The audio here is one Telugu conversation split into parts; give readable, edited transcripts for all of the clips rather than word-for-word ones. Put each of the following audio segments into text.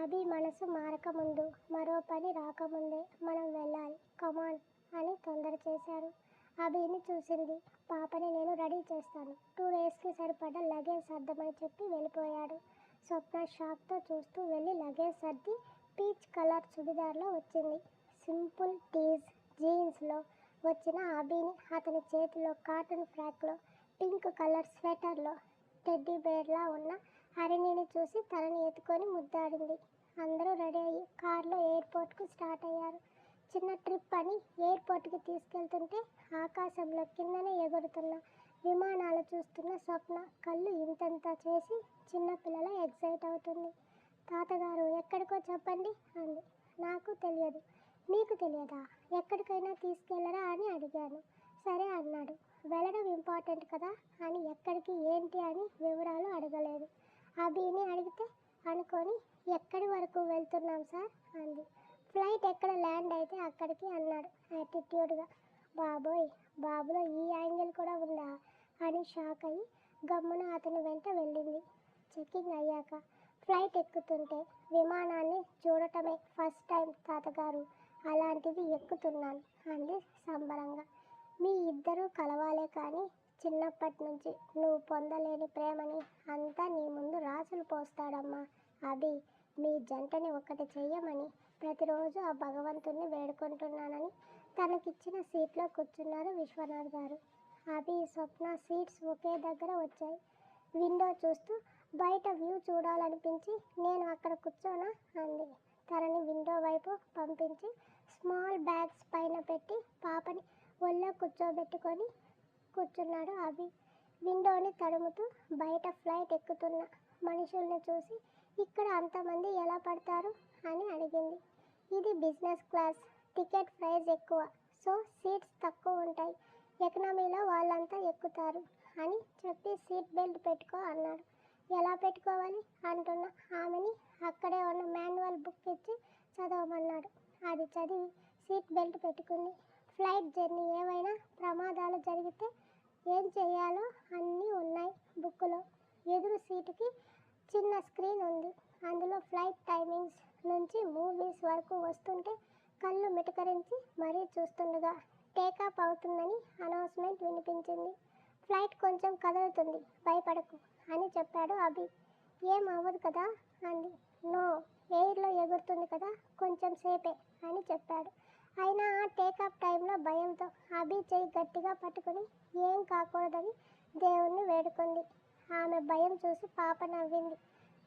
అభి మనసు మారకముందు, మరో పని రాకముందే మనం వెళ్ళాలి, కమాన్ అని తొందర చేశారు. అభిని చూసింది. పాపని నేను రెడీ చేస్తాను, 2 డేస్కి సరిపడా లగేజ్ సర్దమని చెప్పి వెళ్ళిపోయాడు. స్వప్న షాక్తో చూస్తూ వెళ్ళి లగేజ్ సర్ది పీచ్ కలర్ చుడిదార్లో వచ్చింది. సింపుల్ టీజ్ జీన్స్లో వచ్చిన అభిని అతని చేతిలో కాటన్ ఫ్రాక్లో, పింక్ కలర్ స్వెటర్లో టెడ్డీ బేర్లా ఉన్న హరిణిని చూసి తనని ఎత్తుకొని ముద్దాడింది. అందరూ రెడీ అయ్యి కార్లో ఎయిర్పోర్ట్కు స్టార్ట్ అయ్యారు. చిన్న ట్రిప్ అని ఎయిర్పోర్ట్కి తీసుకెళ్తుంటే ఆకాశంలో కిందనే ఎగురుతున్న విమానాలు చూస్తున్న స్వప్న కళ్ళు ఇంతంతా చేసి చిన్నపిల్లల ఎగ్జైట్ అవుతుంది. తాతగారు ఎక్కడికో చెప్పండి అంది. నాకు తెలియదు. మీకు తెలియదా? ఎక్కడికైనా తీసుకెళ్లరా అని అడిగాను. సరే అన్నాడు. వెళ్ళడం ఇంపార్టెంట్ కదా అని ఎక్కడికి ఏంటి అని వివరాలు అడగలేదు. అభిని అడిగితే అనుకొని ఎక్కడి వరకు వెళ్తున్నాం సార్ అంది. ఫ్లైట్ ఎక్కడ ల్యాండ్ అయితే అక్కడికి అన్నాడు యాటిట్యూడ్గా. బాబోయ్, బాబులో ఈ యాంగిల్ కూడా ఉందా అని షాక్ అయ్యి గమ్మున అతని వెంట వెళ్ళింది. చెక్కింగ్ అయ్యాక ఫ్లైట్ ఎక్కుతుంటే విమానాన్ని చూడటమే ఫస్ట్ టైం తాతగారు, అలాంటిది ఎక్కుతున్నాను అంది సంబరంగా. మీ ఇద్దరూ కలవాలే కానీ చిన్నప్పటి నుంచి నువ్వు పొందలేని ప్రేమని అంతా నీ ముందు రాసులు పోస్తాడమ్మా అభి. మీ జంటని ఒక్కటి చెయ్యమని ప్రతిరోజు ఆ భగవంతుణ్ణి వేడుకుంటున్నానని తనకిచ్చిన సీట్లో కూర్చున్నారు విశ్వనాథ్ గారు. అభి, స్వప్న సీట్స్ ఒకే దగ్గర వచ్చాయి. విండో చూస్తూ బయట వ్యూ చూడాలనిపించి నేను అక్కడ కూర్చోనా అంది. తనని విండో వైపు పంపించి స్మాల్ బ్యాగ్స్ పైన పెట్టి పాపని ఒళ్ళో కూర్చోబెట్టుకొని కూర్చున్నాడు అభి. విండోని తడుముతూ బయట ఫ్లైట్ ఎక్కుతున్న మనుషుల్ని చూసి ఇక్కడ అంతమంది ఎలా పడతారు అని అడిగింది. ఇది బిజినెస్ క్లాస్, టికెట్ ప్రైస్ ఎక్కువ, సో సీట్స్ తక్కువ ఉంటాయి. ఎకనామీలో వాళ్ళంతా ఎక్కుతారు అని చెప్పి సీట్ బెల్ట్ పెట్టుకో అన్నాడు. ఎలా పెట్టుకోవాలి అంటున్న ఆమెని అక్కడే ఉన్న మాన్యువల్ బుక్ ఇచ్చి చదవమన్నాడు. అది చదివి సీట్ బెల్ట్ పెట్టుకుంది. ఫ్లైట్ జర్నీ ఏవైనా ప్రమాదాలు జరిగితే ఏం చేయాలో అన్నీ ఉన్నాయి బుక్కులో. ఎదురు సీటుకి చిన్న స్క్రీన్ ఉంది. అందులో ఫ్లైట్ టైమింగ్స్ నుంచి మూవీస్ వరకు వస్తుంటే కళ్ళు మిటకరించి మరీ చూస్తుండగా టేకాఫ్ అవుతుందని అనౌన్స్మెంట్ వినిపించింది. ఫ్లైట్ కొంచెం కదులుతుంది, భయపడకు అని చెప్పాడు అభి. ఏం అవ్వదు కదా అంది. నో, ఎయిర్లో ఎగురుతుంది కదా, కొంచెం సేపే అని చెప్పాడు. అయినా టేకాఫ్ టైంలో భయంతో అభి చెయ్యి గట్టిగా పట్టుకుని ఏం కాకూడదని దేవుణ్ణి వేడుకుంది. ఆమె భయం చూసి పాప నవ్వింది.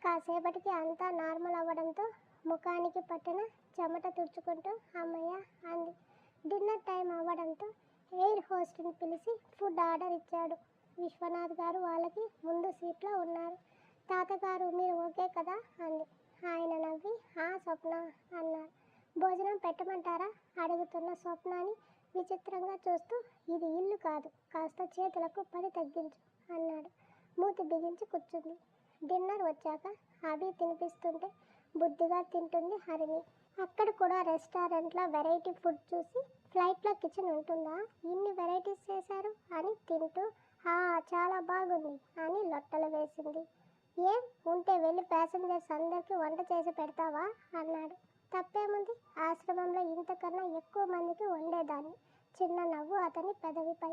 కాసేపటికి అంతా నార్మల్ అవ్వడంతో ముఖానికి పట్టిన చెమట తుడుచుకుంటూ అమ్మయ్య అంది. డిన్నర్ టైం అవ్వడంతో ఎయిర్ హోస్ట్ని పిలిచి ఫుడ్ ఆర్డర్ ఇచ్చాడు. విశ్వనాథ్ గారు వాళ్ళకి ముందు సీట్లో ఉన్నారు. తాతగారు మీరు ఓకే కదా అంది. ఆయన నవ్వి స్వప్న అన్నారు. భోజనం పెట్టమంటారా అడుగుతున్న స్వప్నాని విచిత్రంగా చూస్తూ ఇది ఇల్లు కాదు, కాస్త చేతులకు పని తగ్గించు అన్నాడు. మూతి బిగించి కూర్చుంది. డిన్నర్ వచ్చాక అభి తినిపిస్తుంటే బుద్ధిగా తింటుంది హరిణి. అక్కడ కూడా రెస్టారెంట్లో వెరైటీ ఫుడ్ చూసి ఫ్లైట్లో కిచెన్ ఉంటుందా, ఇన్ని వెరైటీస్ చేశారు అని తింటూ చాలా బాగుంది అని లొట్టలు వేసింది. ఏం ఉంటే వెళ్ళి ప్యాసింజర్స్ అందరికీ వంట చేసి పెడతావా అన్నాడు. తప్పేముంది, ఆశ్రమంలో ఇంతకన్నా ఎక్కువ మందికి వండేదాన్ని. చిన్న నవ్వు అతని పెదవిపై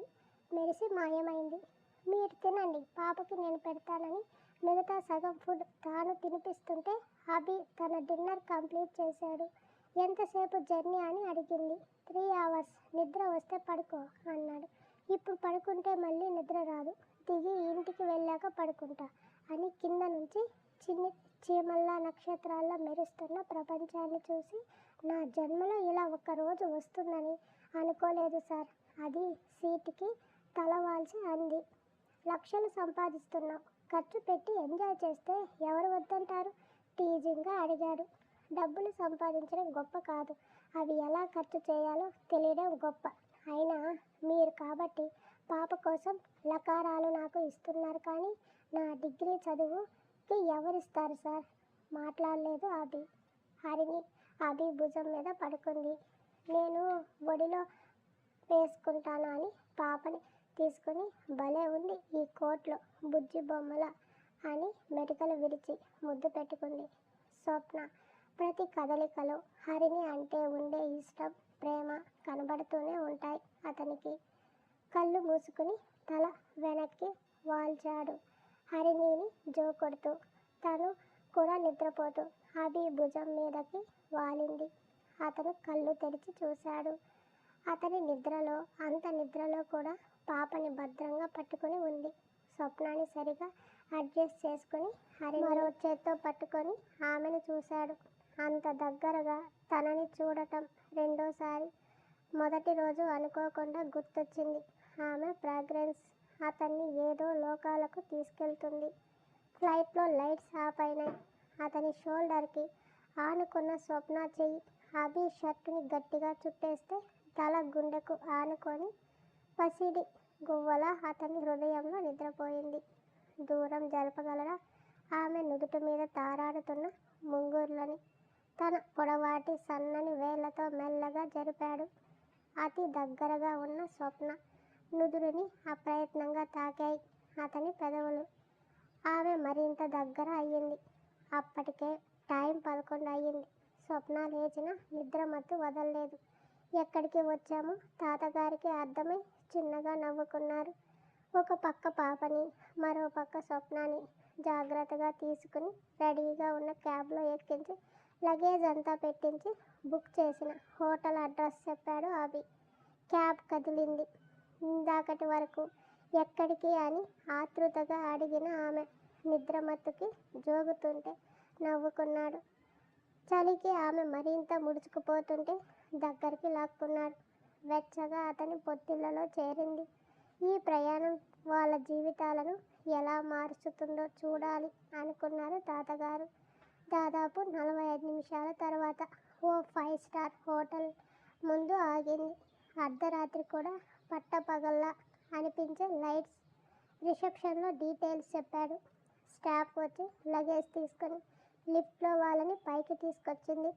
మెరిసి మాయమైంది. మీరు తినండి, పాపకి నేను పెడతానని మిగతా సగం ఫుడ్ తాను తినిపిస్తుంటే అభి తన డిన్నర్ కంప్లీట్ చేశాడు. ఎంతసేపు జర్నీ అని అడిగింది. 3 hours, నిద్ర వస్తే పడుకో అన్నాడు. ఇప్పుడు పడుకుంటే మళ్ళీ నిద్ర రాదు, దిగి ఇంటికి వెళ్ళాక పడుకుంటా అని కింద నుంచి చిన్ని చీమల్లా నక్షత్రాల్లో మెరుస్తున్న ప్రపంచాన్ని చూసి నా జన్మలో ఇలా ఒక్కరోజు వస్తుందని అనుకోలేదు సార్. అది సీటుకి తలవాల్చి అంది. లక్షలు సంపాదిస్తున్నావు, ఖర్చు పెట్టి ఎంజాయ్ చేస్తే ఎవరు వద్దంటారు టీజింగ్గా అడిగాడు. డబ్బులు సంపాదించడం గొప్ప కాదు, అవి ఎలా ఖర్చు చేయాలో తెలియడం గొప్ప. అయినా మీరు కాబట్టి పాప కోసం లకారాలు నాకు ఇస్తున్నారు కానీ నా డిగ్రీ చదువుకి ఎవరిస్తారు సార్. మాట్లాడలేదు అభి. హరిణి అభి భుజం మీద పడుకుంది. నేను ఒడిలో వేసుకుంటాను అని పాపని తీసుకుని భలే ఉంది ఈ కోట్లో బుజ్జి బొమ్మల అని మెటికలు విరిచి ముద్దు పెట్టుకుంది. స్వప్న ప్రతి కదలికలో హరిణి అంటే ఉండే ఇష్టం, ప్రేమ కనబడుతూనే ఉంటాయి అతనికి. కళ్ళు మూసుకుని తల వెనక్కి వాల్చాడు. హరిణిని జోకొడుతూ. తను కూడా నిద్రపోతూ అభి భుజం మీదకి వాలింది. అతను కళ్ళు తెరిచి చూశాడు. అతని నిద్రలో, అంత నిద్రలో కూడా పాపని భద్రంగా పట్టుకుని ఉంది. స్వప్నాన్ని సరిగా అడ్జస్ట్ చేసుకుని హరిణి మరో చేత్తో పట్టుకొని ఆమెను చూశాడు. అంత దగ్గరగా తనని చూడటం రెండోసారి. మొదటి రోజు అనుకోకుండా గుర్తొచ్చింది. ఆమె ఫ్రాగ్రెన్స్ అతన్ని ఏదో లోకాలకు తీసుకెళ్తుంది. ఫ్లైట్లో లైట్స్ ఆఫ్ అయినాయి. అతని షోల్డర్కి ఆనుకున్న స్వప్న చెయ్యి అభి షర్టుని గట్టిగా చుట్టేస్తే తల గుండెకు ఆనుకొని పసిడి గువ్వల అతని హృదయంలో నిద్రపోయింది. దూరం జరపగలరా ఆమె నుదుటి మీద తారాడుతున్న ముంగుర్లని? తన పొడవాటి సన్నని వేళ్లతో మెల్లగా జరిపాడు. అతి దగ్గరగా ఉన్న స్వప్న నుదురుని అప్రయత్నంగా తాకాయి అతని పెదవులు. ఆమె మరింత దగ్గర అయ్యింది. అప్పటికే టైం 11 అయ్యింది. స్వప్న లేచిన నిద్రమత్తు వదల్లేదు. ఎక్కడికి వచ్చామో తాతగారికి అర్థమై చిన్నగా నవ్వుకున్నారు. ఒక పక్క పాపని, మరో పక్క స్వప్నాని జాగ్రత్తగా తీసుకుని రెడీగా ఉన్న క్యాబ్లో ఎక్కించి లగేజ్ అంతా పెట్టించి బుక్ చేసిన హోటల్ అడ్రస్ చెప్పాడు అభి. క్యాబ్ కదిలింది. ఇందాకటి వరకు ఎక్కడికి అని ఆతృతగా అడిగిన ఆమె నిద్రమత్తుకి జోగుతుంటే నవ్వుకున్నాడు. చలికి ఆమె మరింత ముడుచుకుపోతుంటే దగ్గరికి లాక్కున్నాడు. వెచ్చగా అతని పొత్తిళ్లలో చేరింది. ఈ ప్రయాణం వాళ్ళ జీవితాలను ఎలా మార్చుతుందో చూడాలి అనుకున్నారు తాతగారు. దాదాపు 45 నిమిషాల తర్వాత ఓ 5 స్టార్ హోటల్ ముందు ఆగింది. అర్ధరాత్రి కూడా పట్టపగల్లా అనిపించే లైట్స్. రిసెప్షన్లో డీటెయిల్స్ చెప్పాడు. స్టాఫ్ వచ్చి లగేజ్ తీసుకొని లిఫ్ట్లో వాళ్ళని పైకి తీసుకొచ్చింది.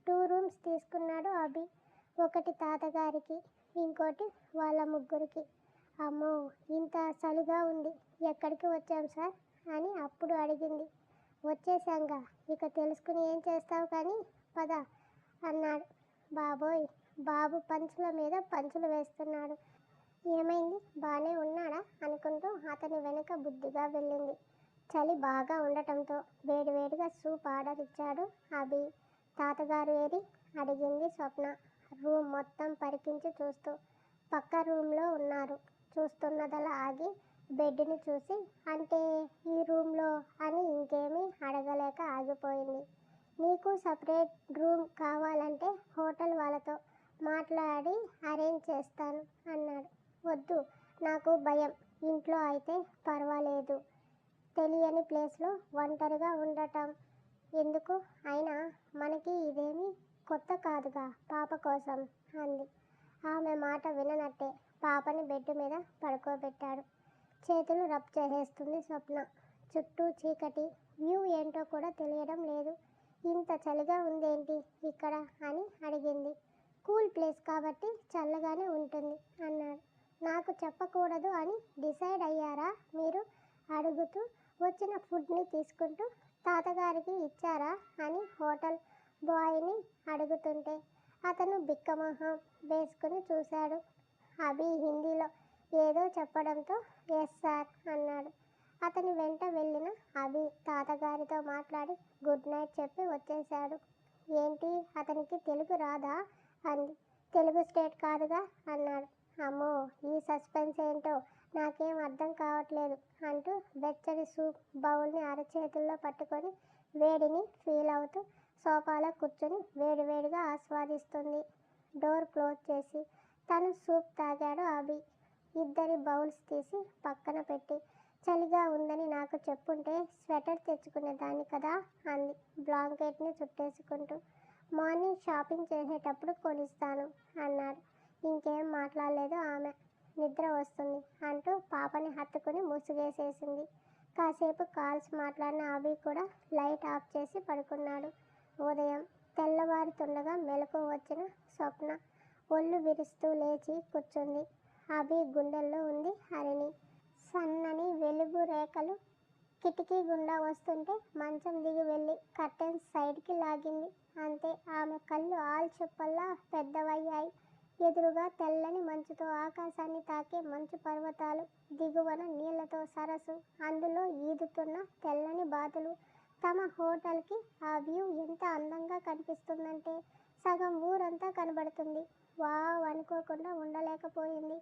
2 రూమ్స్ తీసుకున్నాడు అభి. ఒకటి తాతగారికి, ఇంకోటి వాళ్ళ ముగ్గురికి. అమ్మో, ఇంత చలిగా ఉంది. ఎక్కడికి వచ్చాం సార్ అని అప్పుడు అడిగింది. వచ్చేశాంగా, ఇక తెలుసుకుని ఏం చేస్తావు కానీ పద అన్నాడు. బాబోయ్, బాబు పంచుల మీద పంచులు వేస్తున్నాడు. ఏమైంది, బానే ఉన్నాడా అనుకుంటూ అతని వెనుక బుద్ధిగా వెళ్ళింది. చలి బాగా ఉండటంతో వేడివేడిగా సూప్ ఆర్డర్ ఇచ్చాడు అభి. తాతగారు ఏరి అడిగింది స్వప్న రూమ్ మొత్తం పరికించి చూస్తూ. పక్క రూమ్లో ఉన్నారు. చూస్తున్నదలా ఆగి బెడ్ని చూసి అంటే ఈ రూమ్లో అని ఇంకేమీ అడగలేక ఆగిపోయింది. నీకు సపరేట్ రూమ్ కావాలంటే హోటల్ వాళ్ళతో మాట్లాడి అరేంజ్ చేస్తాను అన్నాడు. వద్దు, నాకు భయం. ఇంట్లో అయితే పర్వాలేదు, తెలియని ప్లేస్లో ఒంటరిగా ఉండటం ఎందుకు? అయినా మనకి ఇదేమీ కొత్త కాదుగా పాప కోసం అంది. ఆమె మాట విననట్టే పాపని బెడ్ మీద పడుకోబెట్టాడు. చేతులు రబ్ చేసేస్తుంది స్వప్న. చుట్టూ చీకటి. వ్యూ ఏంటో కూడా తెలియడం లేదు. ఇంత చలిగా ఉందేంటి ఇక్కడ అని అడిగింది. కూల్ ప్లేస్ కాబట్టి చల్లగానే ఉంటుంది అన్నాడు. నాకు చెప్పకూడదు అని డిసైడ్ అయ్యారా మీరు? అడుగుతూ వచ్చిన ఫుడ్ని తీసుకుంటూ తాతగారికి ఇచ్చారా అని హోటల్ బాయ్ని అడుగుతుంటే అతను బిక్కమొహం వేసుకుని చూశాడు. అభి హిందీలో ఏదో చెప్పడంతో ఎస్ సార్ అన్నాడు. అతని వెంట వెళ్ళిన అభి తాతగారితో మాట్లాడి గుడ్ నైట్ చెప్పి వచ్చేశాడు. ఏంటి, అతనికి తెలుగు రాదా అంది. తెలుగు స్టేట్ కాదుగా అన్నాడు. అమ్మో, ఈ సస్పెన్స్ ఏంటో నాకేం అర్థం కావట్లేదు అంటూ వెచ్చని సూప్ బౌల్ని అరచేతుల్లో పట్టుకొని వేడిని ఫీల్ అవుతూ సోఫాలో కూర్చొని వేడివేడిగా ఆస్వాదిస్తుంది. డోర్ క్లోజ్ చేసి తను సూప్ తాగాడు అభి. ఇద్దరి బౌల్స్ తీసి పక్కన పెట్టి చలిగా ఉందని నాకు చెప్పుంటే స్వెటర్ తెచ్చుకునేదాన్ని కదా అంది బ్లాంకెట్ని చుట్టేసుకుంటూ. మార్నింగ్ షాపింగ్ చేసేటప్పుడు కొనిస్తాను అన్నాడు. ఇంకేం మాట్లాడలేదు ఆమె. నిద్ర వస్తుంది అంటూ పాపని హత్తుకుని ముసుగేసేసింది. కాసేపు కాల్స్ మాట్లాడిన అభి కూడా లైట్ ఆఫ్ చేసి పడుకున్నాడు. ఉదయం తెల్లవారుతుండగా మెలకు వచ్చిన స్వప్న ఒళ్ళు విరుస్తూ లేచి కూర్చుంది. అభి గుండెల్లో ఉంది హరిణి. సన్నని వెలుగు రేఖలు కిటికీ గుండా వస్తుంటే మంచం దిగి వెళ్ళి కర్టెన్స్ సైడ్కి లాగింది. అంతే, ఆమె కళ్ళు ఆల్చిప్పల్లా పెద్దవయ్యాయి. ఎదురుగా తెల్లని మంచుతో ఆకాశాన్ని తాకే మంచు పర్వతాలు, దిగువన నీళ్లతో సరస్సు, అందులో ఈదుతున్న తెల్లని బాతులు. తమ హోటల్కి ఆ వ్యూ ఎంత అందంగా కనిపిస్తుందంటే సగం ఊరంతా కనబడుతుంది. వావ్ అనుకోకుండా ఉండలేకపోయింది.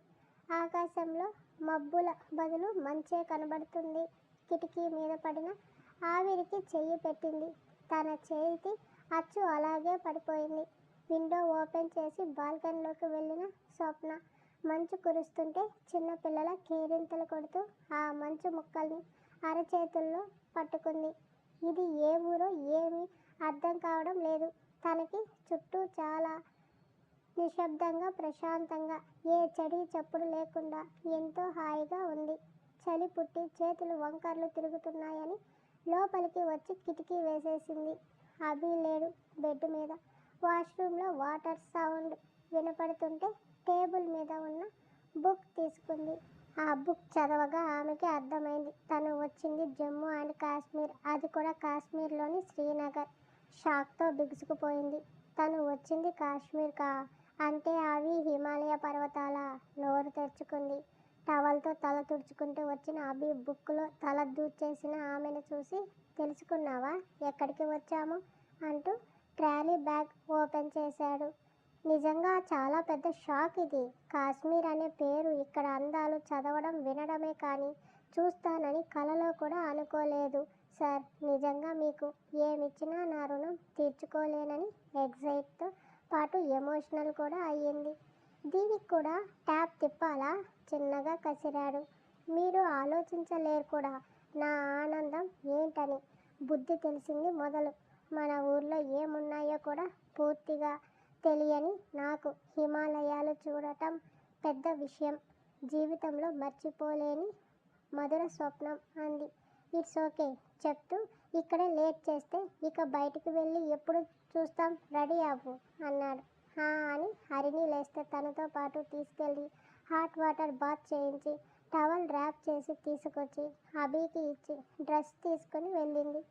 ఆకాశంలో మబ్బుల బదులు మంచే కనబడుతుంది. కిటికీ మీద పడిన ఆవిరికి చెయ్యి పెట్టింది. తన చేతి అచ్చు అలాగే పడిపోయింది. విండో ఓపెన్ చేసి బాల్కనీలోకి వెళ్ళిన స్వప్న మంచు కురుస్తుంటే చిన్నపిల్లల కేరింతలు కొడుతూ ఆ మంచు ముక్కల్ని అరచేతుల్లో పట్టుకుంది. ఇది ఏ ఊరో ఏమీ అర్థం కావడం లేదు. తనకి చుట్టూ చాలా నిశ్శబ్దంగా, ప్రశాంతంగా, ఏ చడి చప్పుడు లేకుండా ఎంతో హాయిగా ఉంది. చలి పుట్టి చేతులు వంకర్లు తిరుగుతున్నాయని లోపలికి వచ్చి కిటికీ వేసేసింది. అభి లేడు బెడ్ మీద. వాష్రూమ్లో వాటర్ సౌండ్ వినపడుతుంటే టేబుల్ మీద ఉన్న బుక్ తీసుకుంది. ఆ బుక్ చదవగా ఆమెకి అర్థమైంది. తను వచ్చింది జమ్మూ అండ్ కాశ్మీర్, అది కూడా కాశ్మీర్లోని శ్రీనగర్. షాక్తో బిగుసుకుపోయింది. తను వచ్చింది కాశ్మీర్ కా? అంటే అవి హిమాలయ పర్వతాల? నోరు తెరుచుకుంది. టవల్తో తల తుడుచుకుంటూ వచ్చిన అభి బుక్లో తల దూర్చేసిన ఆమెను చూసి, తెలుసుకున్నావా ఎక్కడికి వచ్చాము అంటూ ట్రాలీ బ్యాగ్ ఓపెన్ చేశాడు. నిజంగా చాలా పెద్ద షాక్ ఇది. కాశ్మీర్ అనే పేరు, ఇక్కడ అందాలు చదవడం వినడమే కానీ చూస్తానని కలలో కూడా అనుకోలేదు సార్. నిజంగా మీకు ఏమిచ్చినా నా రుణం తీర్చుకోలేనని ఎగ్జైట్తో పాటు ఎమోషనల్ కూడా అయ్యింది. దీనికి కూడా ట్యాప్ తిప్పాలా? చిన్నగా కసిరాడు. మీరు ఆలోచించలేరు కూడా నా ఆనందం ఏంటని. బుద్ధి తెలిసింది మొదలు. మన ఊర్లో ఏమున్నాయో కూడా పూర్తిగా తెలియని నాకు హిమాలయాలు చూడటం పెద్ద విషయం. జీవితంలో మర్చిపోలేని మధుర స్వప్నం అంది. ఇట్స్ ఓకే చెప్తూ, ఇక్కడే లేట్ చేస్తే ఇక బయటికి వెళ్ళి ఎప్పుడు చూస్తాం, రెడీ అవ్వు అన్నాడు. హా అని హరిణి లేస్తే తనతో పాటు తీసుకెళ్ళి హాట్ వాటర్ బాత్ చేయించి టవల్ ర్యాప్ చేసి తీసుకొచ్చి అభికి ఇచ్చి డ్రెస్ తీసుకుని వెళ్ళింది.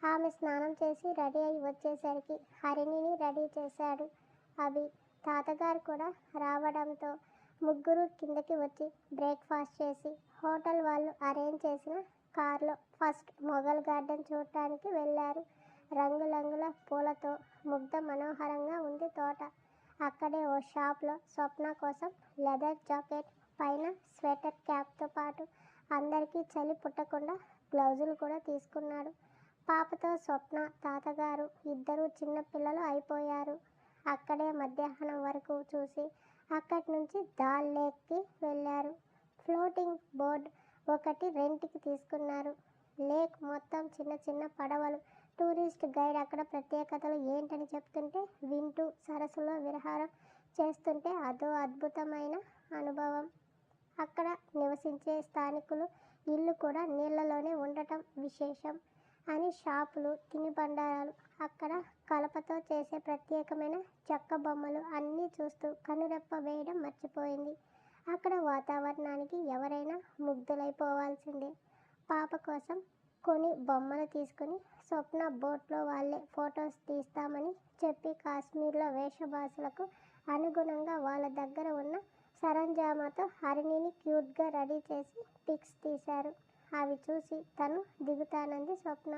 ఆమె స్నానం చేసి రెడీ అయి వచ్చేసరికి హరిణిని రెడీ చేశాడు అభి. తాతగారు కూడా రావడంతో ముగ్గురు కిందకి వచ్చి బ్రేక్ఫాస్ట్ చేసి హోటల్ వాళ్ళు అరేంజ్ చేసిన కార్లో ఫస్ట్ మొఘల్ గార్డెన్ చూడటానికి వెళ్ళారు. రంగురంగుల పూలతో ముగ్ధ మనోహరంగా ఉంది తోట. అక్కడే ఓ షాప్లో స్వప్న కోసం లెదర్ జాకెట్, పైన స్వెటర్ క్యాప్తో పాటు అందరికీ చలి పుట్టకుండా గ్లౌజులు కూడా తీసుకున్నాడు. పాపతో స్వప్న, తాతగారు ఇద్దరు చిన్నపిల్లలు అయిపోయారు. అక్కడే మధ్యాహ్నం వరకు చూసి అక్కడి నుంచి దాల్ లేక్కి వెళ్ళారు. ఫ్లోటింగ్ బోర్డ్ ఒకటి రెంట్కి తీసుకున్నారు. లేక్ మొత్తం చిన్న చిన్న పడవలు. టూరిస్ట్ గైడ్ అక్కడ ప్రత్యేకతలు ఏంటని చెప్తుంటే వింటూ సరస్సులో విహారం చేస్తుంటే అదో అద్భుతమైన అనుభవం. అక్కడ నివసించే స్థానికులు ఇల్లు కూడా నీళ్లలోనే ఉండటం విశేషం అని షాపులు, తినుబండారాలు, అక్కడ కలపతో చేసే ప్రత్యేకమైన చెక్క బొమ్మలు అన్నీ చూస్తూ కనురెప్ప వేయడం మర్చిపోయింది. అక్కడ వాతావరణానికి ఎవరైనా ముగ్ధులైపోవాల్సిందే. పాప కోసం కొన్ని బొమ్మలు తీసుకుని స్వప్న బోట్లో వాళ్ళే ఫొటోస్ తీస్తామని చెప్పి కాశ్మీర్లో వేషభాషలకు అనుగుణంగా వాళ్ళ దగ్గర ఉన్న సరంజామాతో హరిణిని క్యూట్గా రెడీ చేసి పిక్స్ తీశారు. అవి చూసి తను దిగుతానంది స్వప్న.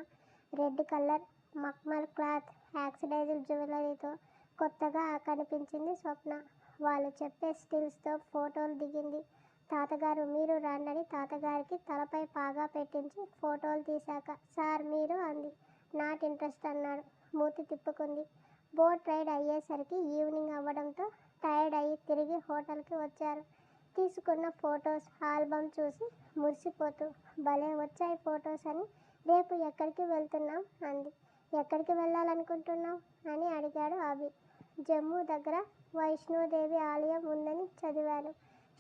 రెడ్ కలర్ మక్మల్ క్లాత్, యాక్సిడైజ్డ్ జ్యువెలరీతో కొత్తగా కనిపించింది స్వప్న. వాళ్ళు చెప్పే స్టిల్స్తో ఫోటోలు దిగింది. తాతగారు మీరు రండని తాతగారికి తలపై పాగా పెట్టించి ఫోటోలు తీశాక, సార్ మీరు అంది. నాట్ ఇంట్రెస్ట్ అన్నాడు. మూతి తిప్పుకుంది. బోట్ రైడ్ అయ్యేసరికి ఈవినింగ్ అవ్వడంతో టైర్డ్ అయ్యి తిరిగి హోటల్కి వచ్చారు. తీసుకున్న ఫొటోస్ ఆల్బమ్ చూసి మురిసిపోతూ, భలే వచ్చాయి ఫొటోస్ అని. రేపు ఎక్కడికి వెళ్తున్నాం అంది. ఎక్కడికి వెళ్ళాలనుకుంటున్నావు అని అడిగాడు అభి. జమ్మూ దగ్గర వైష్ణోదేవి ఆలయం ఉందని చదివాను,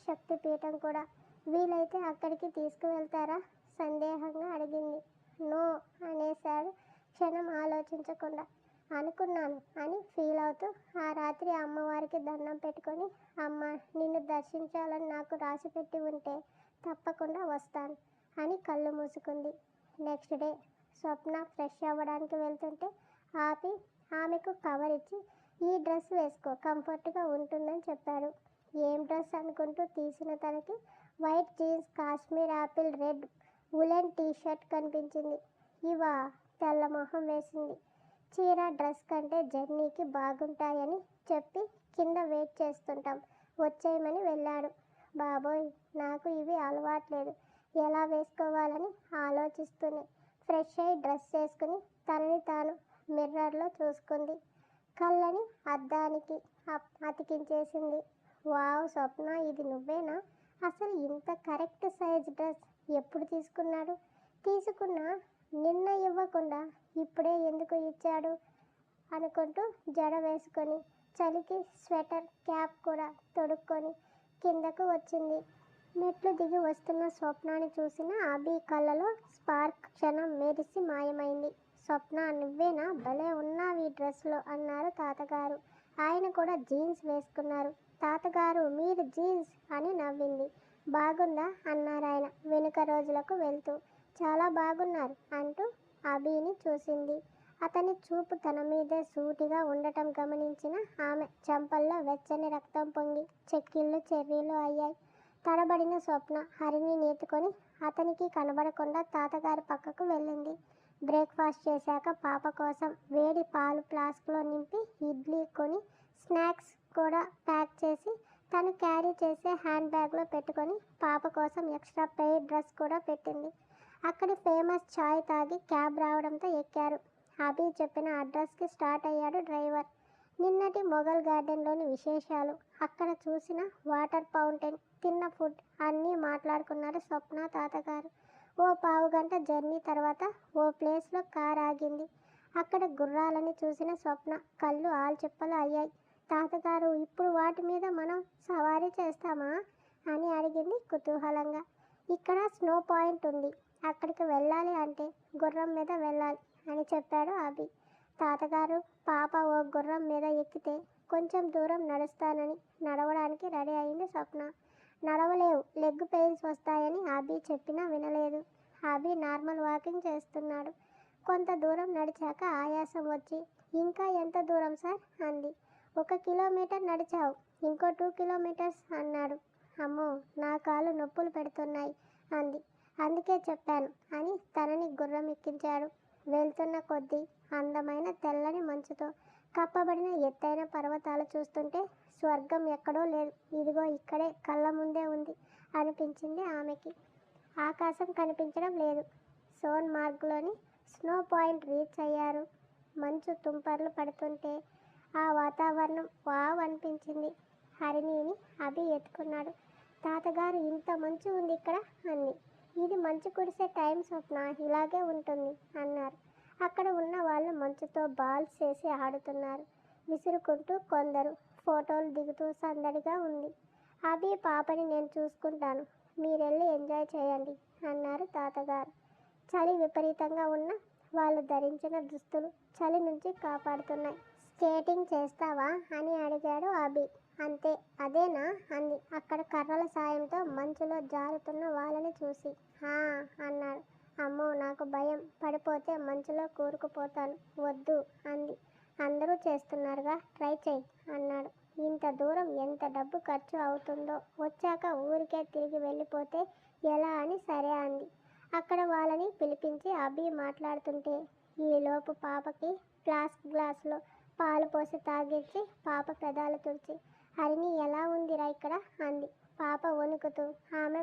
శక్తిపీఠం కూడా. వీలైతే అక్కడికి తీసుకువెళ్తారా సందేహంగా అడిగింది. నో అనేశాడు క్షణం ఆలోచించకుండా. అనుకున్నాను అని ఫీల్ అవుతూ ఆ రాత్రి అమ్మవారికి దండం పెట్టుకొని, అమ్మ నిన్ను దర్శించాలని నాకు రాసిపెట్టి ఉంటే తప్పకుండా వస్తాను అని కళ్ళు మూసుకుంది. నెక్స్ట్ డే స్వప్న ఫ్రెష్ అవ్వడానికి వెళ్తుంటే ఆపి ఆమెకు కవర్ ఇచ్చి ఈ డ్రెస్ వేసుకో కంఫర్ట్గా ఉంటుందని చెప్పాడు. ఏం డ్రెస్ అనుకుంటూ తీసిన తనకి white jeans Kashmir apple red woollen T-shirt కనిపించింది. ఇవా తెల్ల మొహం వేసింది. చీర డ్రెస్ కంటే జర్నీకి బాగుంటాయని చెప్పి కింద వెయిట్ చేస్తుంటాం వచ్చేయమని వెళ్ళాడు. బాబోయ్ నాకు ఇవి అలవాట్లేదు ఎలా వేసుకోవాలని ఆలోచిస్తూనే ఫ్రెష్ అయి డ్రెస్ వేసుకుని తనని తాను మిర్రర్లో చూసుకుంది. కళ్ళని అద్దానికి అతికించేసింది. వావ్ స్వప్న ఇది నువ్వేనా? అసలు ఇంత కరెక్ట్ సైజ్ డ్రెస్ ఎప్పుడు తీసుకున్నాడు? తీసుకున్నా నిన్న ఇవ్వకుండా ఇప్పుడే ఎందుకు ఇచ్చాడు అనుకుంటూ జడ వేసుకొని చలికి స్వెటర్ క్యాప్ కూడా తొడుక్కొని కిందకు వచ్చింది. మెట్లు దిగి వస్తున్న స్వప్నాన్ని చూసిన అభి కళ్ళలో స్పార్క్ క్షణం మెరిసి మాయమైంది. స్వప్న నువ్వేనా? భలే ఉన్నావు ఈ డ్రెస్లో అన్నారు తాతగారు. ఆయన కూడా జీన్స్ వేసుకున్నారు. తాతగారు మీరు జీన్స్ అని నవ్వింది. బాగుందా అన్నారాయన వెనుక రోజులకు వెళ్తూ. చాలా బాగున్నారు అంటూ అభిని చూసింది. అతని చూపు తన మీదే సూటిగా ఉండటం గమనించిన ఆమె చెంపల్లో వెచ్చని రక్తం పొంగి చెక్కిళ్ళు చెర్రీలు అయ్యాయి. తడబడిన స్వప్న హరిని నేతుకొని అతనికి కనబడకుండా తాతగారి పక్కకు వెళ్ళింది. బ్రేక్ఫాస్ట్ చేశాక పాప కోసం వేడి పాలు ఫ్లాస్క్లో నింపి ఇడ్లీ కొని స్నాక్స్ కూడా ప్యాక్ చేసి తను క్యారీ చేసే హ్యాండ్ బ్యాగ్లో పెట్టుకొని పాప కోసం ఎక్స్ట్రా పెయిర్ డ్రెస్ కూడా పెట్టింది. అక్కడి ఫేమస్ ఛాయ్ తాగి క్యాబ్ రావడంతో ఎక్కారు. అభి చెప్పిన అడ్రస్కి స్టార్ట్ అయ్యాడు డ్రైవర్. నిన్నటి మొఘల్ గార్డెన్లోని విశేషాలు, అక్కడ చూసిన వాటర్ ఫౌంటైన్, తిన్న ఫుడ్ అన్నీ మాట్లాడుకున్నారు స్వప్న తాతగారు. ఓ పావుగంట జర్నీ తర్వాత ఓ ప్లేస్లో కార్ ఆగింది. అక్కడ గుర్రాలని చూసిన స్వప్న కళ్ళు ఆల్చిప్పలు అయ్యాయి. తాతగారు ఇప్పుడు వాటి మీద మనం సవారీ చేస్తామా అని అడిగింది కుతూహలంగా. ఇక్కడ స్నో పాయింట్ ఉంది, అక్కడికి వెళ్ళాలి అంటే గుర్రం మీద వెళ్ళాలి అని చెప్పాడు అభి. తాతగారు పాప ఓ గుర్రం మీద ఎక్కితే కొంచెం దూరం నడుస్తానని నడవడానికి రెడీ అయింది స్వప్న. నడవలేవు లెగ్ పెయిన్స్ వస్తాయని అభి చెప్పినా వినలేదు. అభి నార్మల్ వాకింగ్ చేస్తున్నాడు. కొంత దూరం నడిచాక ఆయాసం వచ్చి ఇంకా ఎంత దూరం సార్ అంది. 1 కిలోమీటర్ నడిచావు, ఇంకో 2 కిలోమీటర్స్ అన్నాడు. అమ్మో నా కాళ్ళు నొప్పులు పెడుతున్నాయి అంది. అందుకే చెప్పాను అని తనని గుర్రం ఎక్కించాడు. వెళ్తున్న కొద్దీ అందమైన తెల్లని మంచుతో కప్పబడిన ఎత్తైన పర్వతాలు చూస్తుంటే స్వర్గం ఎక్కడో లేదు, ఇదిగో ఇక్కడే కళ్ళ ముందే ఉంది అనిపించింది ఆమెకి. ఆకాశం కనిపించడం లేదు. సోన్ మార్గ్లోని స్నో పాయింట్ రీచ్ అయ్యారు. మంచు తుంపర్లు పడుతుంటే ఆ వాతావరణం వావ్ అనిపించింది. హరిణిని అభి ఎత్తుకున్నాడు. తాతగారు ఇంత మంచు ఉంది ఇక్కడ అంది. ఇది మంచు కురిసే టైం స్వప్న, ఇలాగే ఉంటుంది అన్నారు. అక్కడ ఉన్న వాళ్ళు మంచుతో బాల్స్ చేసి ఆడుతున్నారు, విసురుకుంటూ కొందరు ఫోటోలు దిగుతూ సందడిగా ఉంది. అభి పాపని నేను చూసుకుంటాను, మీరెళ్ళి ఎంజాయ్ చేయండి అన్నారు తాతగారు. చలి విపరీతంగా ఉన్న వాళ్ళు ధరించిన దుస్తులు చలి నుంచి కాపాడుతున్నాయి. స్కేటింగ్ చేస్తావా అని అడిగాడు అభి. అంతే అదేనా అంది అక్కడ కర్రల సాయంతో మంచులో జారుతున్న వాళ్ళని చూసి. అన్నాడు. అమ్మో నాకు భయం, పడిపోతే మంచులో కూరుకుపోతాను, వద్దు అంది. అందరూ చేస్తున్నారుగా ట్రై చేయి అన్నాడు. ఇంత దూరం ఎంత డబ్బు ఖర్చు అవుతుందో, వచ్చాక ఊరికే తిరిగి వెళ్ళిపోతే ఎలా అని సరే అంది. అక్కడ వాళ్ళని పిలిపించి అభి మాట్లాడుతుంటే ఈలోపు పాపకి ఫ్లాస్క్ గ్లాసులో పాలు పోసి తాగించి పాప పెదాలు తుడిచి హరిణి ఎలా ఉందిరా ఇక్కడ అంది. పాప వణుకుతూ ఆమె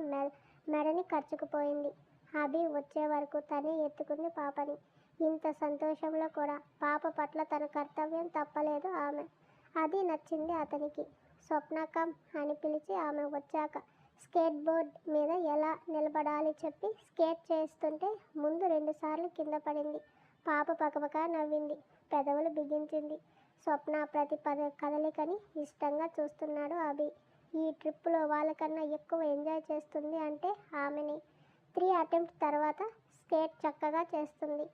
మెడని ఖర్చుకుపోయింది. అభి వచ్చే వరకు తనే ఎత్తుకుంది పాపని. ఇంత సంతోషంలో కూడా పాప పట్ల తన కర్తవ్యం తప్పలేదు ఆమె. అది నచ్చింది అతనికి. స్వప్నకం అని పిలిచి ఆమె వచ్చాక స్కేట్ బోర్డ్ మీద ఎలా నిలబడాలి చెప్పి స్కేట్ చేస్తుంటే ముందు 2 సార్లు కింద పడింది. పాప పకపక నవ్వింది, పెదవులు బిగించింది. స్వప్న ప్రతి కదలికని ఇష్టంగా చూస్తున్నాడు అభి. ఈ ట్రిప్పులో వాళ్ళకన్నా ఎక్కువ ఎంజాయ్ చేస్తుంది అంటే ఆమెని. 3 అటెంప్ట్ తర్వాత స్కేట్ చక్కగా చేస్తుంది.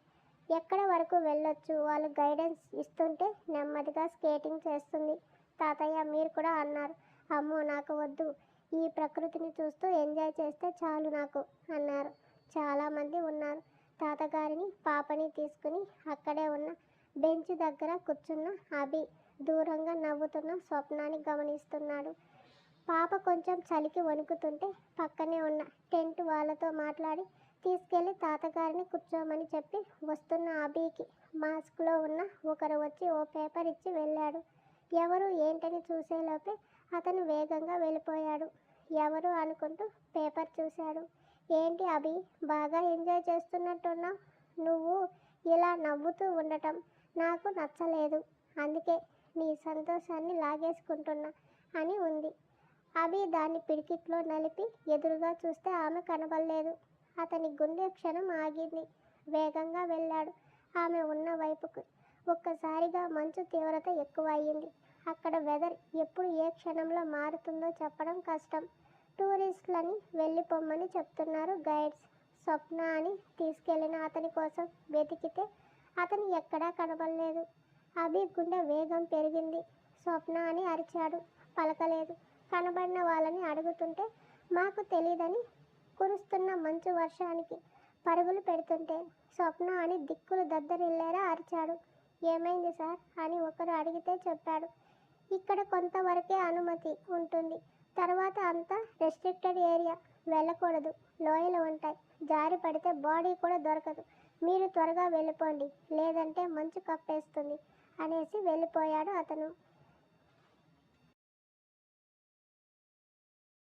ఎక్కడ వరకు వెళ్ళొచ్చు వాళ్ళు గైడెన్స్ ఇస్తుంటే నెమ్మదిగా స్కేటింగ్ చేస్తుంది. తాతయ్య మీరు కూడా అన్నారు. అమ్మో నాకు వద్దు, ఈ ప్రకృతిని చూస్తూ ఎంజాయ్ చేస్తే చాలు నాకు అన్నారు. చాలామంది ఉన్నారు. తాతగారిని పాపని తీసుకుని అక్కడే ఉన్న బెంచ్ దగ్గర కూర్చున్న అభి దూరంగా నవ్వుతున్న స్వప్నాన్ని గమనిస్తున్నాడు. పాప కొంచెం చలికి వణుకుతుంటే పక్కనే ఉన్న టెంట్ వాళ్ళతో మాట్లాడి తీసుకెళ్లి తాతగారిని కూర్చోమని చెప్పి వస్తున్న అభికి మాస్క్లో ఉన్న ఒకరు వచ్చి ఓ పేపర్ ఇచ్చి వెళ్ళాడు. ఎవరు ఏంటని చూసేలోపే అతను వేగంగా వెళ్ళిపోయాడు. ఎవరు అనుకుంటూ పేపర్ చూశాడు. ఏంటి అభి, బాగా ఎంజాయ్ చేస్తున్నట్టున్నావు. నువ్వు ఇలా నవ్వుతూ ఉండటం నాకు నచ్చలేదు. అందుకే నీ సంతోషాన్ని లాగేసుకుంటున్నా అని ఉంది. అభి దాన్ని పిడికిట్లో నలిపి ఎదురుగా చూస్తే ఆమె కనబడలేదు. అతని గుండె క్షణం ఆగింది. వేగంగా వెళ్ళాడు ఆమె ఉన్న వైపుకు. ఒక్కసారిగా మంచు తీవ్రత ఎక్కువ అయ్యింది. అక్కడ వెదర్ ఎప్పుడు ఏ క్షణంలో మారుతుందో చెప్పడం కష్టం. టూరిస్టులని వెళ్ళిపోమ్మని చెప్తున్నారు గైడ్స్. స్వప్న అని తీసుకెళ్లిన అతని కోసం వెతికితే అతను ఎక్కడా కనబడలేదు. అభి గుండె వేగం పెరిగింది. స్వప్న అని అరిచాడు. పలకలేదు. కనబడిన వాళ్ళని అడుగుతుంటే మాకు తెలీదని కురుస్తున్న మంచు వర్షానికి పరుగులు పెడుతుంటే స్వప్న అని దిక్కులు దద్దరిల్లేలా అరిచాడు. ఏమైంది సార్ అని ఒకరు అడిగితే చెప్పాడు. ఇక్కడ కొంతవరకే అనుమతి ఉంటుంది. తర్వాత అంతా రెస్ట్రిక్టెడ్ ఏరియా. వెళ్ళకూడదు. లోయలు ఉంటాయి. జారి పడితే బాడీ కూడా దొరకదు. మీరు త్వరగా వెళ్ళిపోండి, లేదంటే మంచు కప్పేస్తుంది అనేసి వెళ్ళిపోయాడు అతను.